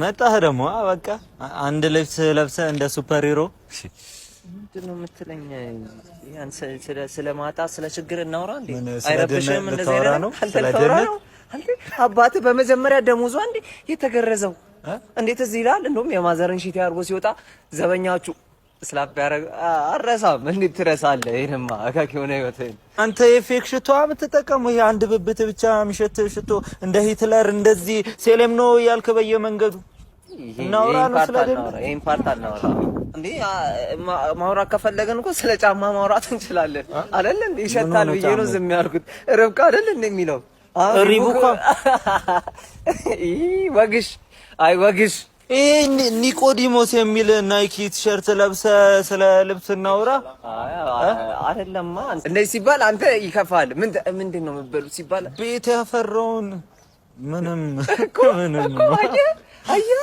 መጣህ ደግሞ በቃ አንድ ልብስ ለብሰህ እንደ ሱፐር ሂሮ ምንድነው የምትለኝ? ያን ስለማጣ ስለ ችግር እናውራ እንዴ? አይረብሽም? እንደዚህ ነው አንተ አባትህ በመጀመሪያ ደሞዟ እንዴ የተገረዘው እንዴት እዚህ ይላል? እንደውም የማዘርን ሺት ያርጎ ሲወጣ ዘበኛችሁ ስላፕ ያረግ አረሳም። እንዴት ትረሳለህ? ይሄንማ አካኪ ሆነ ይወጣል። አንተ የፌክ ሽቶ የምትጠቀመው ይሄ አንድ ብብት ብቻ የሚሸት ሽቶ እንደ ሂትለር እንደዚህ ሴሌም ነው ያልክ በየመንገዱ እናውራ ነው ስለደም ይሄን ፓርት አናውራ እንዴ? ማውራት ከፈለገን እኮ ስለ ጫማ ማውራት እንችላለን አይደል እንዴ? ይሸታል ብዬ ነው ዝም ያልኩት። ርብቃ አይደል እንዴ የሚለው ሪቡካ ወግሽ አይ ወግሽ ኒቆዲሞስ የሚል ናይኪ ቲሸርት ለብሰ ስለ ልብስ እናውራ አይደለማ። እንደዚህ ሲባል አንተ ይከፋል። ምንድነው የምትበሉት ሲባል ቤት ያፈራውን ምንም አየህ